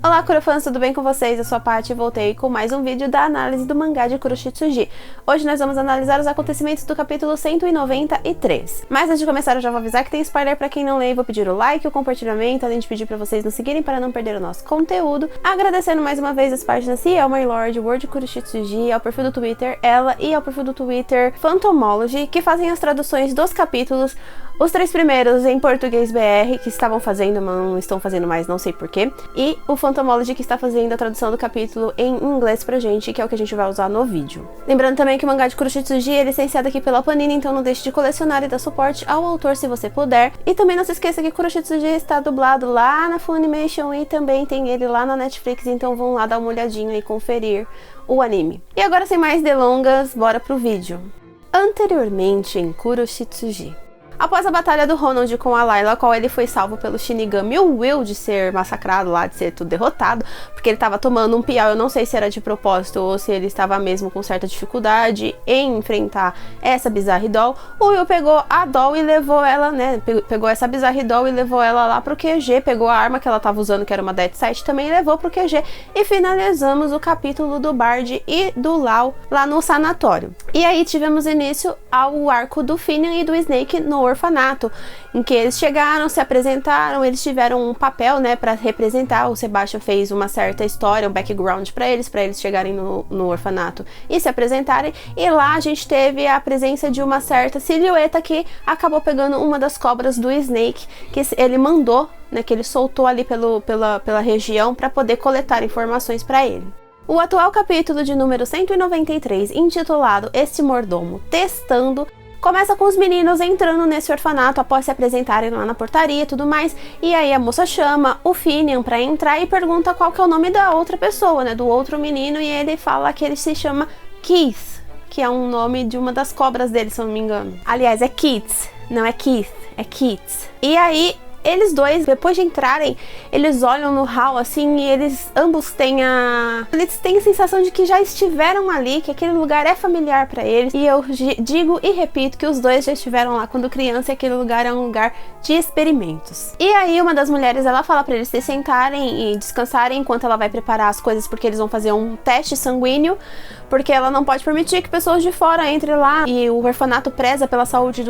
Olá, Kurofãs, tudo bem com vocês? Eu sou a Paty e voltei com mais um vídeo da análise do mangá de Kuroshitsuji. Hoje nós vamos analisar os acontecimentos do capítulo 193. Mas antes de começar eu já vou avisar que tem spoiler pra quem não lê e vou pedir o like, o compartilhamento, além de pedir pra vocês nos seguirem para não perder o nosso conteúdo. Agradecendo mais uma vez as páginas Ciel My Lord, World Kuroshitsuji, ao perfil do Twitter Ela e ao perfil do Twitter Phantomology, que fazem as traduções dos capítulos. Os 3 primeiros em português BR, que estavam fazendo, mas não estão fazendo mais, não sei porquê. E o Phantomology, que está fazendo a tradução do capítulo em inglês pra gente, que é o que a gente vai usar no vídeo. Lembrando também que o mangá de Kuroshitsuji é licenciado aqui pela Panini, então não deixe de colecionar e dar suporte ao autor se você puder. E também não se esqueça que Kuroshitsuji está dublado lá na Funimation e também tem ele lá na Netflix, então vão lá dar uma olhadinha e conferir o anime. E agora, sem mais delongas, bora pro vídeo. Anteriormente em Kuroshitsuji. Após a batalha do Ronald com a Layla, a qual ele foi salvo pelo Shinigami Will de ser massacrado lá, de ser tudo derrotado, porque ele estava tomando um piau, eu não sei se era de propósito ou se ele estava mesmo com certa dificuldade em enfrentar essa Bizarre Doll. O Will pegou a Doll e levou ela, né, pegou essa Bizarre Doll e levou ela lá pro QG, pegou a arma que ela estava usando, que era uma Dead Sight, também levou pro QG, e finalizamos o capítulo do Bard e do Lau lá no sanatório. E aí tivemos início ao arco do Finian e do Snake no orfanato, em que eles chegaram, se apresentaram, eles tiveram um papel, né, para representar. O Sebastian fez uma certa história, um background para eles chegarem no orfanato e se apresentarem, e lá a gente teve a presença de uma certa silhueta que acabou pegando uma das cobras do Snake, que ele mandou, né, que ele soltou ali pela região para poder coletar informações para ele. O atual capítulo de número 193, intitulado Este Mordomo Testando, começa com os meninos entrando nesse orfanato após se apresentarem lá na portaria e tudo mais. E aí a moça chama o Finian pra entrar e pergunta qual que é o nome da outra pessoa, né, do outro menino, e ele fala que ele se chama Keith, que é um nome de uma das cobras dele, se eu não me engano. Aliás, é Keith, não é Keith, é Keith. E aí eles dois, depois de entrarem, eles olham no hall assim e eles ambos têm a sensação de que já estiveram ali, que aquele lugar é familiar pra eles. E eu digo e repito que os dois já estiveram lá quando criança e aquele lugar é um lugar de experimentos. E aí uma das mulheres, ela fala pra eles se sentarem e descansarem enquanto ela vai preparar as coisas, porque eles vão fazer um teste sanguíneo, porque ela não pode permitir que pessoas de fora entrem lá, e o orfanato preza pela saúde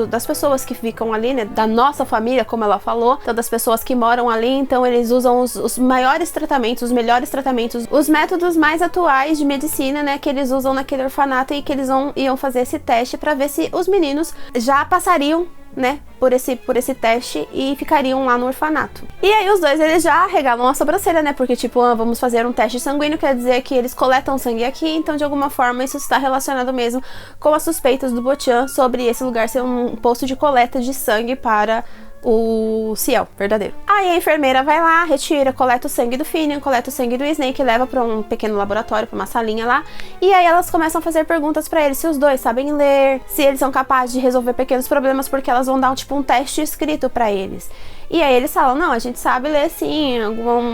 das pessoas que ficam ali, né, da nossa família, como ela falou, então das pessoas que moram ali. Então eles usam os maiores tratamentos, os melhores tratamentos, os métodos mais atuais de medicina, né, que eles usam naquele orfanato, e que eles iam fazer esse teste para ver se os meninos já passariam, né, por esse teste e ficariam lá no orfanato. E aí os dois, eles já regalam a sobrancelha, né, porque tipo, vamos fazer um teste sanguíneo, quer dizer que eles coletam sangue aqui, então de alguma forma isso está relacionado mesmo com as suspeitas do Bochan sobre esse lugar ser um posto de coleta de sangue para o Ciel verdadeiro. Aí a enfermeira vai lá, retira, coleta o sangue do Finian, coleta o sangue do Snake, leva para um pequeno laboratório, para uma salinha lá, e aí elas começam a fazer perguntas para eles se os dois sabem ler, se eles são capazes de resolver pequenos problemas, porque elas vão dar um teste escrito para eles. E aí eles falam, não, a gente sabe ler sim,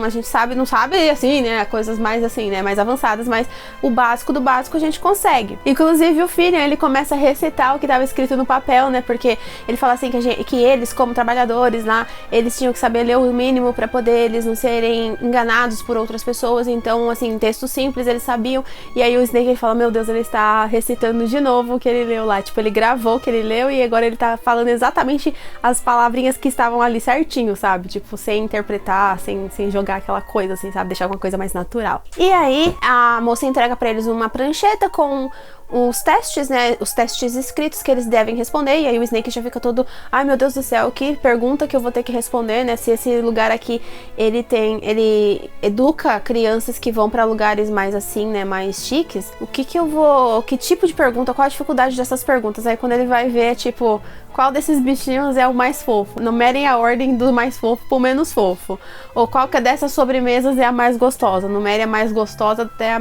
a gente sabe, não sabe assim, né, coisas mais assim, né, mais avançadas, mas o básico do básico a gente consegue. Inclusive o Finian, ele começa a recitar o que estava escrito no papel, né, porque ele fala assim que eles, como trabalhadores lá, eles tinham que saber ler o mínimo para poder eles não serem enganados por outras pessoas. Então, assim, textos simples eles sabiam. E aí o Snake, ele fala, meu Deus, ele está recitando de novo o que ele leu lá, tipo, ele gravou o que ele leu e agora ele tá falando exatamente as palavrinhas que estavam ali certinho, sabe? Tipo, sem interpretar, sem jogar aquela coisa, assim, sabe? Deixar alguma coisa mais natural. E aí, a moça entrega pra eles uma prancheta com os testes, né? Os testes escritos que eles devem responder. E aí o Snake já fica todo, ai meu Deus do céu, que pergunta que eu vou ter que responder, né? Se esse lugar aqui, ele educa crianças que vão pra lugares mais assim, né? Mais chiques. Que tipo de pergunta? Qual a dificuldade dessas perguntas? Aí quando ele vai ver, tipo, qual desses bichinhos é o mais fofo? Numerem a ordem do mais fofo pro menos fofo. Ou qual que dessas sobremesas é a mais gostosa? Numere a mais gostosa até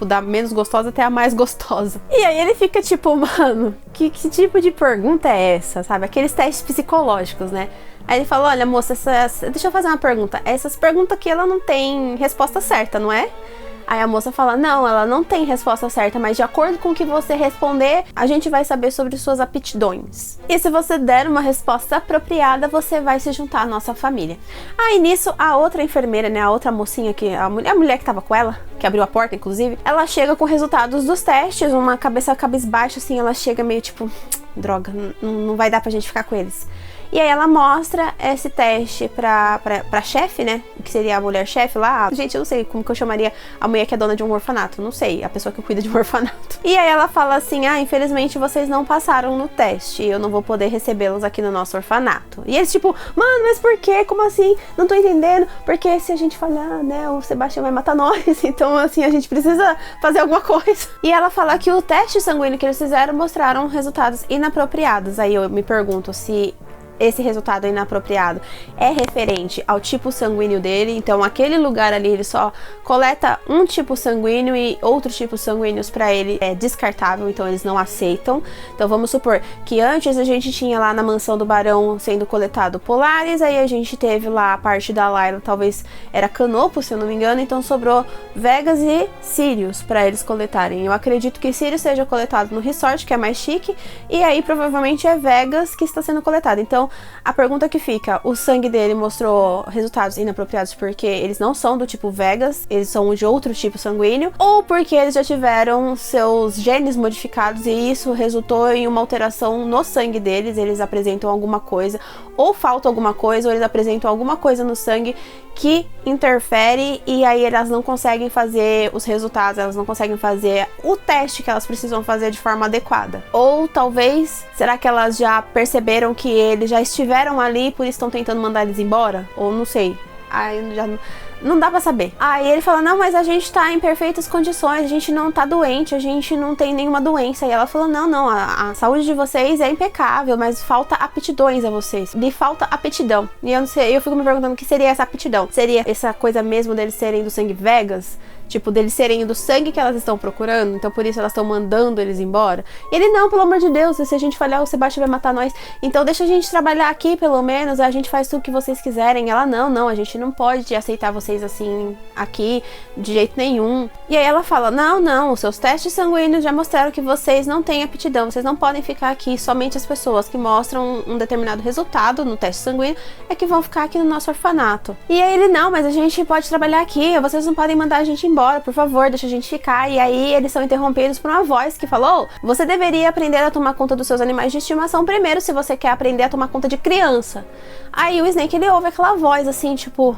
da menos gostosa até a mais gostosa. E aí ele fica tipo, mano, que tipo de pergunta é essa, sabe? Aqueles testes psicológicos, né? Aí ele fala, olha moça, deixa eu fazer uma pergunta. Essas perguntas aqui, ela não tem resposta certa, não é? Aí a moça fala, não, ela não tem resposta certa, mas de acordo com o que você responder, a gente vai saber sobre suas aptidões. E se você der uma resposta apropriada, você vai se juntar à nossa família. Aí nisso, a outra enfermeira, né, a outra mocinha, a mulher que tava com ela, que abriu a porta, inclusive, ela chega com resultados dos testes, uma cabeça cabisbaixa, assim, ela chega meio tipo, droga, não vai dar pra gente ficar com eles. E aí ela mostra esse teste pra chefe, né? Que seria a mulher-chefe lá. Gente, eu não sei como que eu chamaria a mulher que é dona de um orfanato. Não sei, a pessoa que cuida de um orfanato. E aí ela fala assim, infelizmente vocês não passaram no teste. Eu não vou poder recebê-los aqui no nosso orfanato. E eles tipo, mano, mas por quê? Como assim? Não tô entendendo. Porque se a gente falhar, né, o Sebastião vai matar nós. Então, assim, a gente precisa fazer alguma coisa. E ela fala que o teste sanguíneo que eles fizeram mostraram resultados inapropriados. Aí eu me pergunto se esse resultado inapropriado é referente ao tipo sanguíneo dele, então aquele lugar ali ele só coleta um tipo sanguíneo e outros tipos sanguíneos para ele é descartável, então eles não aceitam. Então vamos supor que antes a gente tinha lá na mansão do barão sendo coletado Polaris, aí a gente teve lá a parte da Layla, talvez era Canopus, se eu não me engano, então sobrou Vegas e Sirius para eles coletarem. Eu acredito que Sirius seja coletado no resort, que é mais chique, e aí provavelmente é Vegas que está sendo coletado. Então a pergunta que fica, o sangue dele mostrou resultados inapropriados porque eles não são do tipo Vegas, eles são de outro tipo sanguíneo, ou porque eles já tiveram seus genes modificados e isso resultou em uma alteração no sangue deles, eles apresentam alguma coisa, ou falta alguma coisa, ou eles apresentam alguma coisa no sangue que interfere e aí elas não conseguem fazer os resultados, elas não conseguem fazer o teste que elas precisam fazer de forma adequada. Ou talvez, será que elas já perceberam que eles já estiveram ali, por isso estão tentando mandar eles embora? Ou não sei. Aí já não dá pra saber. Aí ele fala, não, mas a gente tá em perfeitas condições, a gente não tá doente, a gente não tem nenhuma doença. E ela falou, não, a saúde de vocês é impecável, mas falta aptidões a vocês. Lhe falta aptidão. E eu não sei, eu fico me perguntando o que seria essa aptidão. Seria essa coisa mesmo deles serem do sangue Vegas? Tipo, deles serem do sangue que elas estão procurando, então por isso elas estão mandando eles embora. E ele, não, pelo amor de Deus, se a gente falhar, o Sebastião vai matar nós. Então deixa a gente trabalhar aqui, pelo menos, a gente faz tudo que vocês quiserem. Ela, não, a gente não pode aceitar vocês assim, aqui, de jeito nenhum. E aí ela fala, não, os seus testes sanguíneos já mostraram que vocês não têm aptidão, vocês não podem ficar aqui, somente as pessoas que mostram um determinado resultado no teste sanguíneo é que vão ficar aqui no nosso orfanato. E aí ele, não, mas a gente pode trabalhar aqui, vocês não podem mandar a gente embora, por favor, deixa a gente ficar. E aí eles são interrompidos por uma voz que falou, você deveria aprender a tomar conta dos seus animais de estimação primeiro, se você quer aprender a tomar conta de criança. Aí o Snake, ele ouve aquela voz assim, tipo,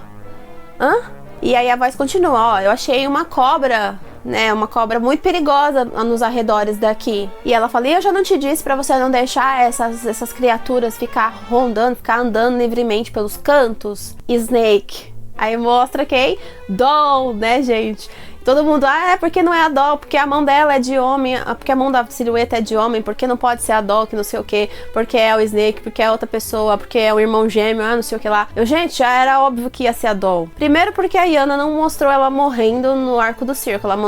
hã? E aí a voz continua, eu achei uma cobra, né, uma cobra muito perigosa nos arredores daqui. E ela fala, eu já não te disse pra você não deixar essas criaturas ficar rondando, ficar andando livremente pelos cantos? Snake. Aí mostra quem? Doll, né, gente? Todo mundo, porque não é a Doll, porque a mão dela é de homem, porque a mão da silhueta é de homem, porque não pode ser a Doll, que não sei o que, porque é o Snake, porque é outra pessoa, porque é o irmão gêmeo, não sei o que lá. Gente, já era óbvio que ia ser a Doll. Primeiro porque a Yana não mostrou ela morrendo no arco do circo, ela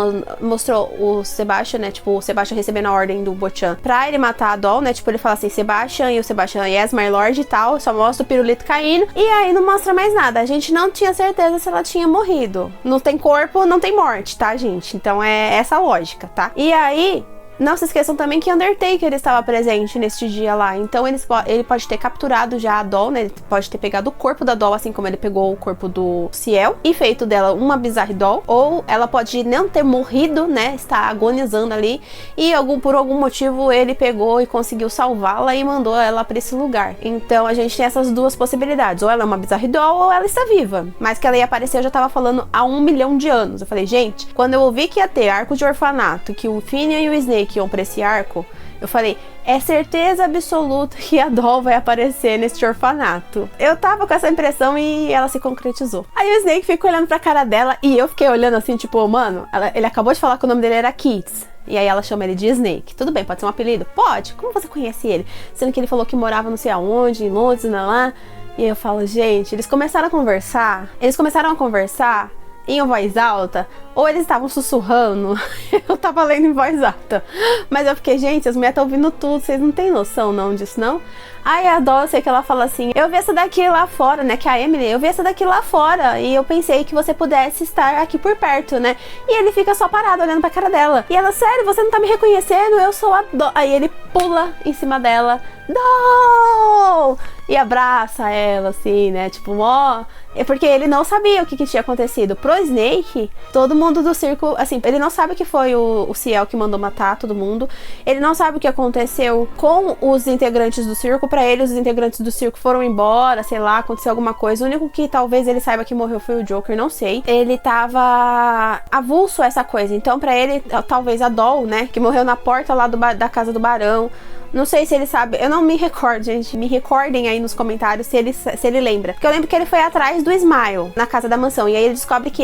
mostrou o Sebastian, né, tipo, o Sebastian recebendo a ordem do Bochan pra ele matar a Doll, né, tipo, ele fala assim, Sebastian, e o Sebastian, yes, my lord e tal, só mostra o pirulito caindo, e aí não mostra mais nada. A gente não tinha certeza se ela tinha morrido. Não tem corpo, não tem morte, tá, gente? Então é essa a lógica, tá? E aí, não se esqueçam também que Undertaker estava presente neste dia lá, então ele pode ter capturado já a Doll, né? Ele pode ter pegado o corpo da Doll, assim como ele pegou o corpo do Ciel, e feito dela uma Bizarre Doll, ou ela pode não ter morrido, né? Estar agonizando ali, e por algum motivo ele pegou e conseguiu salvá-la e mandou ela para esse lugar. Então a gente tem essas duas possibilidades, ou ela é uma Bizarre Doll, ou ela está viva. Mas que ela ia aparecer, eu já tava falando há 1 milhão de anos. Eu falei, gente, quando eu ouvi que ia ter arco de orfanato, que o Finian e o Snake iam pra esse arco, eu falei, é certeza absoluta que a Doll vai aparecer nesse orfanato. Eu tava com essa impressão e ela se concretizou. Aí o Snake ficou olhando pra cara dela e eu fiquei olhando assim, tipo, mano, ele acabou de falar que o nome dele era Kids. E aí ela chama ele de Snake. Tudo bem, pode ser um apelido? Pode. Como você conhece ele? Sendo que ele falou que morava não sei aonde, em Londres, lá. E aí eu falo, gente, eles começaram a conversar em voz alta, ou eles estavam sussurrando. Eu tava lendo em voz alta. Mas eu fiquei, gente, as mulheres estão ouvindo tudo, vocês não tem noção não disso, não? Aí a Doll, eu sei que ela fala assim, eu vi essa daqui lá fora, né, que é a Emily, eu vi essa daqui lá fora, e eu pensei que você pudesse estar aqui por perto, né? E ele fica só parado, olhando pra cara dela. E ela, sério, você não tá me reconhecendo? Eu sou a Doll. Aí ele pula em cima dela, Doll! E abraça ela, assim, né, tipo, ó... É porque ele não sabia o que tinha acontecido. Pro Snake, todo mundo do circo, assim, ele não sabe que foi o Ciel que mandou matar todo mundo. Ele não sabe o que aconteceu com os integrantes do circo. Pra ele, os integrantes do circo foram embora, sei lá, aconteceu alguma coisa. O único que talvez ele saiba que morreu foi o Joker, não sei. Ele tava avulso a essa coisa. Então, pra ele, talvez a Doll, né, que morreu na porta lá da casa do Barão. Não sei se ele sabe, eu não me recordo, gente. Me recordem aí nos comentários se ele lembra. Porque eu lembro que ele foi atrás do Smile na casa da mansão. E aí ele descobre que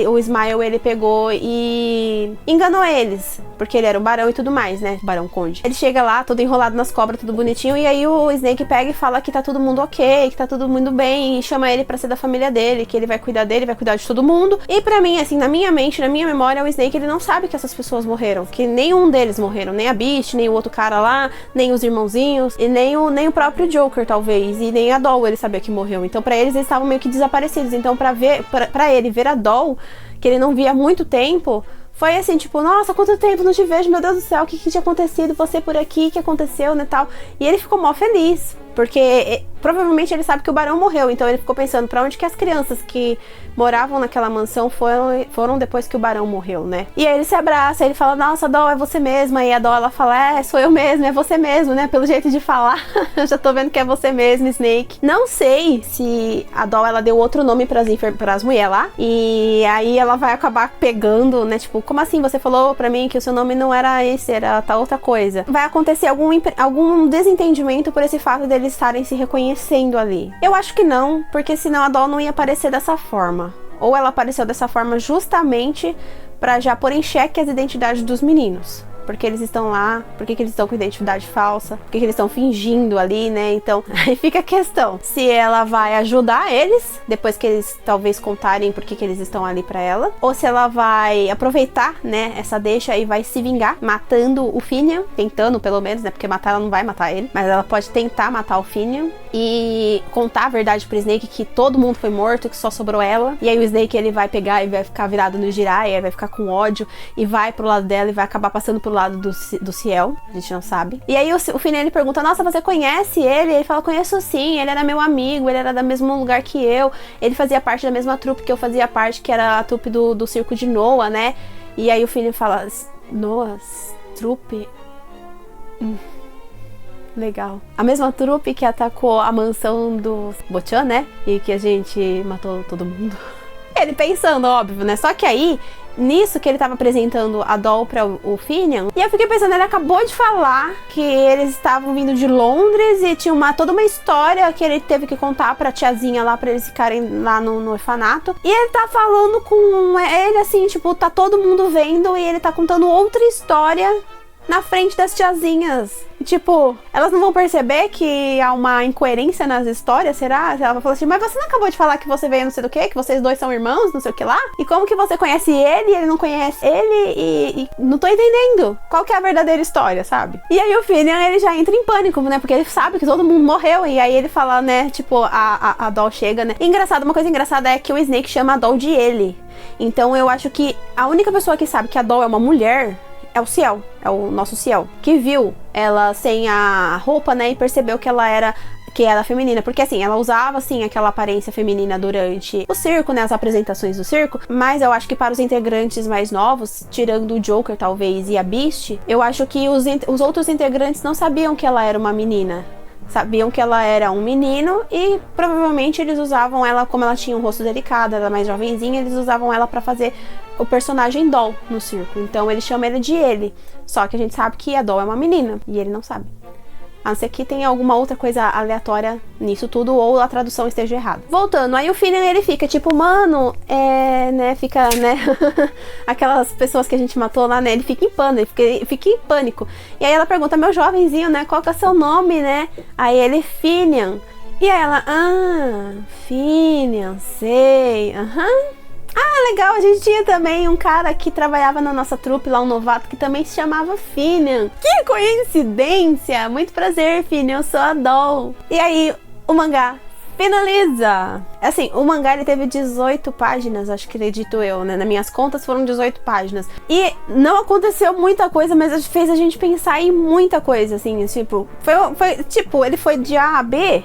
o Smile, ele pegou e enganou eles. Porque ele era o barão e tudo mais, né? Barão Conde. Ele chega lá, todo enrolado nas cobras, tudo bonitinho. E aí o Snake pega e fala que tá todo mundo ok, que tá todo mundo bem. E chama ele pra ser da família dele, que ele vai cuidar dele, vai cuidar de todo mundo. E pra mim, assim, na minha mente, na minha memória, o Snake, ele não sabe que essas pessoas morreram. Que nenhum deles morreram. Nem a Beast, nem o outro cara lá, nem os irmãozinhos, e nem o próprio Joker, talvez, e nem a Doll ele sabia que morreu. Então pra eles estavam meio que desaparecidos. Então pra ele ver a Doll, que ele não via há muito tempo, foi assim, tipo, nossa, quanto tempo não te vejo, meu Deus do céu, o que tinha acontecido, você por aqui, o que aconteceu, né, tal. E ele ficou mó feliz, porque provavelmente ele sabe que o Barão morreu, então ele ficou pensando pra onde que as crianças que moravam naquela mansão foram depois que o Barão morreu, né? E aí ele se abraça, ele fala, nossa, Doll, é você mesma. E a Doll, ela fala, sou eu mesma, é você mesmo, né? Pelo jeito de falar, eu já tô vendo que é você mesmo, Snake. Não sei se a Doll, ela deu outro nome pras mulheres lá, e aí ela vai acabar pegando, né? Tipo, como assim? Você falou pra mim que o seu nome não era esse, era tal outra coisa. Vai acontecer algum desentendimento por esse fato deles estarem se reconhecendo ali. Eu acho que não, porque senão a Doll não ia aparecer dessa forma. Ou ela apareceu dessa forma justamente pra já pôr em xeque as identidades dos meninos. Porque eles estão lá, por que eles estão com identidade falsa, por que eles estão fingindo ali, né? Então, aí fica a questão. Se ela vai ajudar eles, depois que eles talvez contarem por que eles estão ali pra ela. Ou se ela vai aproveitar, né, essa deixa e vai se vingar, matando o Finian. Tentando, pelo menos, né? Porque matar ela não vai matar ele. Mas ela pode tentar matar o Finian. E contar a verdade pro Snake, que todo mundo foi morto, que só sobrou ela. E aí o Snake, ele vai pegar e vai ficar virado no Jiraiya, vai ficar com ódio e vai pro lado dela e vai acabar passando pro lado do Ciel, a gente não sabe. E aí o Finian, ele pergunta, nossa, você conhece ele? Ele fala, conheço sim, ele era meu amigo, ele era do mesmo lugar que eu, ele fazia parte da mesma trupe que eu fazia parte, que era a trupe do circo de Noah, né? E aí o Finian fala, Noah, trupe? Legal. A mesma trupe que atacou a mansão do Bochan, né? E que a gente matou todo mundo. Ele pensando, óbvio, né? Só que aí, nisso que ele tava apresentando a Doll pra o Finian, e eu fiquei pensando, ele acabou de falar que eles estavam vindo de Londres e tinha toda uma história que ele teve que contar pra tiazinha lá, pra eles ficarem lá no orfanato. E ele tá falando com ele assim, tipo, tá todo mundo vendo e ele tá contando outra história na frente das tiazinhas. Tipo, elas não vão perceber que há uma incoerência nas histórias, será? Ela vai falar assim, mas você não acabou de falar que você veio não sei do que vocês dois são irmãos, não sei o que lá? E como que você conhece ele e ele não conhece ele e não tô entendendo. Qual que é a verdadeira história, sabe? E aí o Finian, ele já entra em pânico, né? Porque ele sabe que todo mundo morreu. E aí ele fala, né? Tipo, a Doll chega, né? E engraçado, uma coisa engraçada é que o Snake chama a Doll de ele. Então eu acho que a única pessoa que sabe que a Doll é uma mulher é o Ciel, é o nosso Ciel, que viu ela sem a roupa, né, e percebeu que ela era feminina, porque assim, ela usava assim aquela aparência feminina durante o circo, né, as apresentações do circo, mas eu acho que para os integrantes mais novos, tirando o Joker talvez e a Beast, eu acho que os outros integrantes não sabiam que ela era uma menina. Sabiam que ela era um menino e provavelmente eles usavam ela, como ela tinha um rosto delicado, ela era mais jovenzinha, eles usavam ela pra fazer o personagem Doll no circo. Então ele chama ele de ele. Só que a gente sabe que a Doll é uma menina e ele não sabe. A não ser que tenha alguma outra coisa aleatória nisso tudo ou a tradução esteja errada. Voltando, aí o Finian, ele fica tipo, mano, né, fica, né, aquelas pessoas que a gente matou lá, né, ele fica em pânico, fica em pânico. E aí ela pergunta, meu jovenzinho, né, qual que é o seu nome, né? Aí ele, Finian. E aí ela, Finian, sei, Ah, legal, a gente tinha também um cara que trabalhava na nossa trupe lá, um novato, que também se chamava Finian. Que coincidência! Muito prazer, Finian, eu sou a Doll. E aí, o mangá finaliza. Assim, o mangá ele teve 18 páginas, acho que acredito eu, né? Nas minhas contas foram 18 páginas. E não aconteceu muita coisa, mas fez a gente pensar em muita coisa, assim, tipo, ele foi de A a B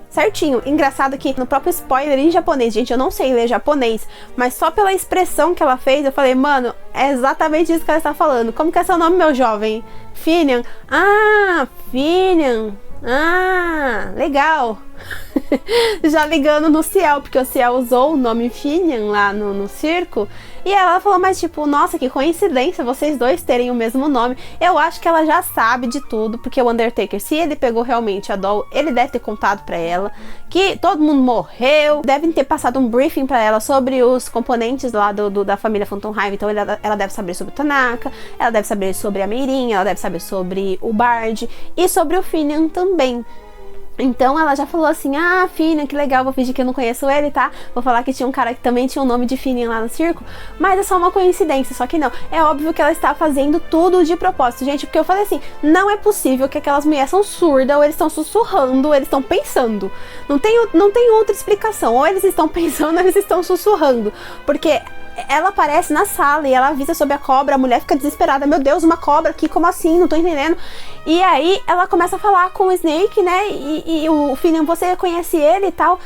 certinho. Engraçado que no próprio spoiler em japonês, gente, eu não sei ler japonês, mas só pela expressão que ela fez, eu falei, mano, é exatamente isso que ela está falando. Como que é seu nome, meu jovem? Finian. Ah, Finian. Ah, legal. Já ligando no Ciel, porque o Ciel usou o nome Finian lá no circo. E ela falou, mas tipo, nossa, que coincidência vocês dois terem o mesmo nome. Eu acho que ela já sabe de tudo, porque o Undertaker, se ele pegou realmente a Doll, ele deve ter contado pra ela que todo mundo morreu, devem ter passado um briefing pra ela sobre os componentes lá da família Phantom Hive. Então ela deve saber sobre o Tanaka, ela deve saber sobre a Meirin, ela deve saber sobre o Bard e sobre o Finian também. Então ela já falou assim, ah, Finian, que legal, vou fingir que eu não conheço ele, tá? Vou falar que tinha um cara que também tinha o nome de Finian lá no circo, mas é só uma coincidência, só que não. É óbvio que ela está fazendo tudo de propósito, gente, porque eu falei assim, não é possível que aquelas mulheres são surdas, ou eles estão sussurrando, ou eles estão pensando. Não tem outra explicação, ou eles estão pensando, ou eles estão sussurrando, porque ela aparece na sala e ela avisa sobre a cobra, a mulher fica desesperada, meu Deus, uma cobra aqui, como assim? Não tô entendendo. E aí ela começa a falar com o Snake, né, e o Finian, você conhece ele e tal,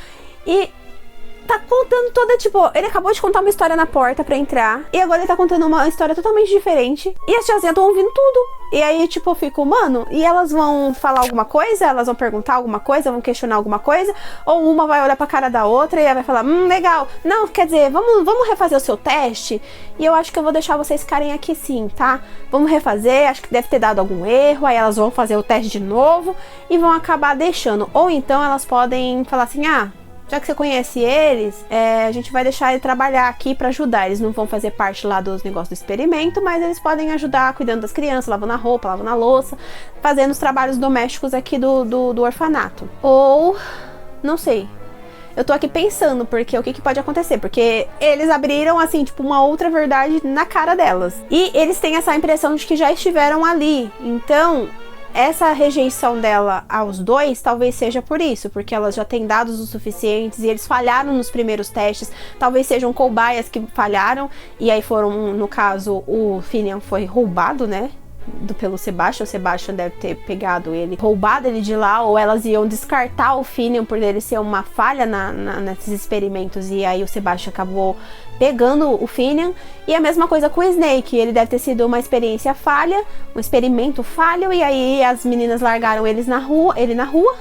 e tá contando toda, tipo, ele acabou de contar uma história na porta pra entrar, e agora ele tá contando uma história totalmente diferente, e as tiazinhas estão ouvindo tudo. E aí, tipo, eu fico, mano, e elas vão falar alguma coisa? Elas vão perguntar alguma coisa? Vão questionar alguma coisa? Ou uma vai olhar pra cara da outra e ela vai falar, legal. Não, quer dizer, vamos refazer o seu teste? E eu acho que eu vou deixar vocês ficarem aqui sim, tá? Vamos refazer, acho que deve ter dado algum erro, aí elas vão fazer o teste de novo e vão acabar deixando. Ou então elas podem falar assim, ah, já que você conhece eles, a gente vai deixar ele trabalhar aqui pra ajudar. Eles não vão fazer parte lá dos negócios do experimento, mas eles podem ajudar cuidando das crianças, lavando a roupa, lavando a louça, fazendo os trabalhos domésticos aqui do orfanato. Ou, não sei. Eu tô aqui pensando, porque o que pode acontecer? Porque eles abriram, assim, tipo, uma outra verdade na cara delas. E eles têm essa impressão de que já estiveram ali. Então, essa rejeição dela aos dois talvez seja por isso, porque elas já têm dados o suficientes e eles falharam nos primeiros testes, talvez sejam cobaias que falharam, e aí foram, no caso, o Finian foi roubado, né, pelo Sebastian. O Sebastian deve ter pegado ele, roubado ele de lá, ou elas iam descartar o Finian por ele ser uma falha nesses experimentos, e aí o Sebastian acabou pegando o Finian. E a mesma coisa com o Snake, ele deve ter sido uma experiência falha, um experimento falho, e aí as meninas largaram ele na rua,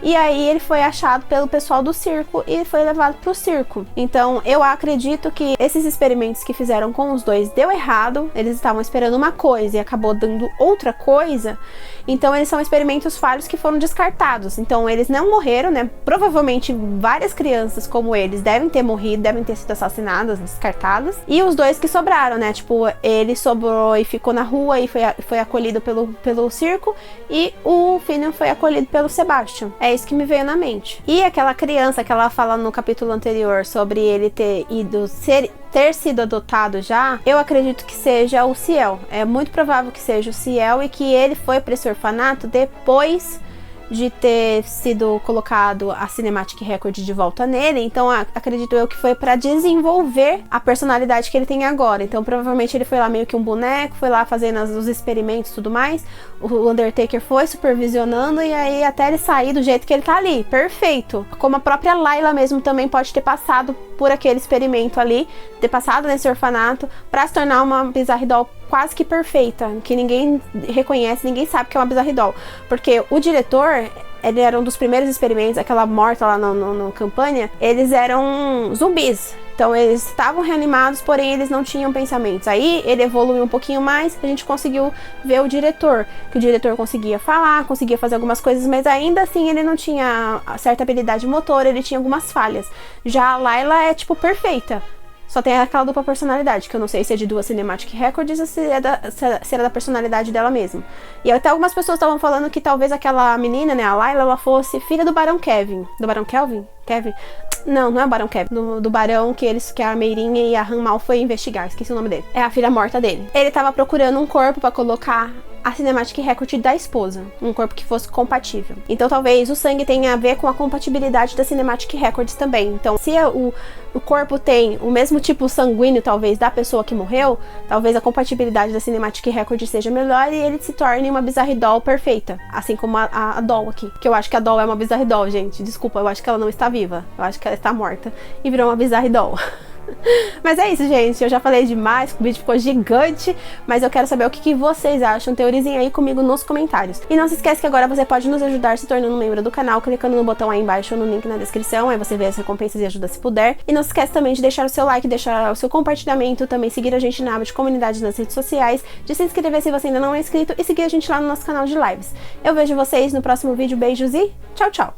e aí ele foi achado pelo pessoal do circo e foi levado pro circo. Então eu acredito que esses experimentos que fizeram com os dois deu errado, eles estavam esperando uma coisa e acabou dando outra coisa. Então eles são experimentos falhos que foram descartados. Então eles não morreram, né? Provavelmente várias crianças como eles devem ter morrido, devem ter sido assassinadas, descartadas. E os dois que sobraram, né? Tipo, ele sobrou e ficou na rua e foi acolhido pelo circo, e o Finian foi acolhido pelo Sebastian. É isso que me veio na mente. E aquela criança que ela fala no capítulo anterior sobre ele ter sido adotado já, eu acredito que seja o Ciel. É muito provável que seja o Ciel e que ele foi para esse orfanato depois de ter sido colocado a Cinematic Record de volta nele. Então acredito eu que foi para desenvolver a personalidade que ele tem agora. Então provavelmente ele foi lá meio que um boneco, foi lá fazendo os experimentos e tudo mais. O Undertaker foi supervisionando, e aí até ele sair do jeito que ele tá ali, perfeito. Como a própria Layla mesmo também pode ter passado por aquele experimento ali, ter passado nesse orfanato para se tornar uma Bizarre Doll quase que perfeita, que ninguém reconhece, ninguém sabe que é uma Bizarre Doll, porque o diretor, ele era um dos primeiros experimentos, aquela morta lá no campanha, eles eram zumbis. Então eles estavam reanimados, porém eles não tinham pensamentos. Aí ele evoluiu um pouquinho mais, a gente conseguiu ver o diretor, que o diretor conseguia falar, conseguia fazer algumas coisas, mas ainda assim ele não tinha certa habilidade motora, ele tinha algumas falhas. Já a Layla é tipo perfeita. Só tem aquela dupla personalidade, que eu não sei se é de duas Cinematic Records ou se era da personalidade dela mesma. E até algumas pessoas estavam falando que talvez aquela menina, né, a Layla, ela fosse filha do Barão Kevin. Do Barão Kelvin? Kevin? Não, não é o Barão Kevin. Do Barão que a Meirinha e a Han Mal foi investigar. Esqueci o nome dele. É a filha morta dele. Ele tava procurando um corpo pra colocar a Cinematic Record da esposa, um corpo que fosse compatível. Então talvez o sangue tenha a ver com a compatibilidade da Cinematic Records também. Então se o corpo tem o mesmo tipo sanguíneo talvez da pessoa que morreu, talvez a compatibilidade da Cinematic Record seja melhor e ele se torne uma Bizarre Doll perfeita, assim como a Doll aqui, que eu acho que a Doll é uma Bizarre Doll, gente, desculpa, eu acho que ela não está viva, eu acho que ela está morta e virou uma Bizarre Doll. Mas é isso, gente, eu já falei demais, o vídeo ficou gigante, mas eu quero saber o que vocês acham, teorizem aí comigo nos comentários. E não se esquece que agora você pode nos ajudar se tornando um membro do canal, clicando no botão aí embaixo ou no link na descrição, aí você vê as recompensas e ajuda se puder. E não se esquece também de deixar o seu like, deixar o seu compartilhamento, também seguir a gente na aba de comunidade nas redes sociais, de se inscrever se você ainda não é inscrito e seguir a gente lá no nosso canal de lives. Eu vejo vocês no próximo vídeo, beijos e tchau, tchau!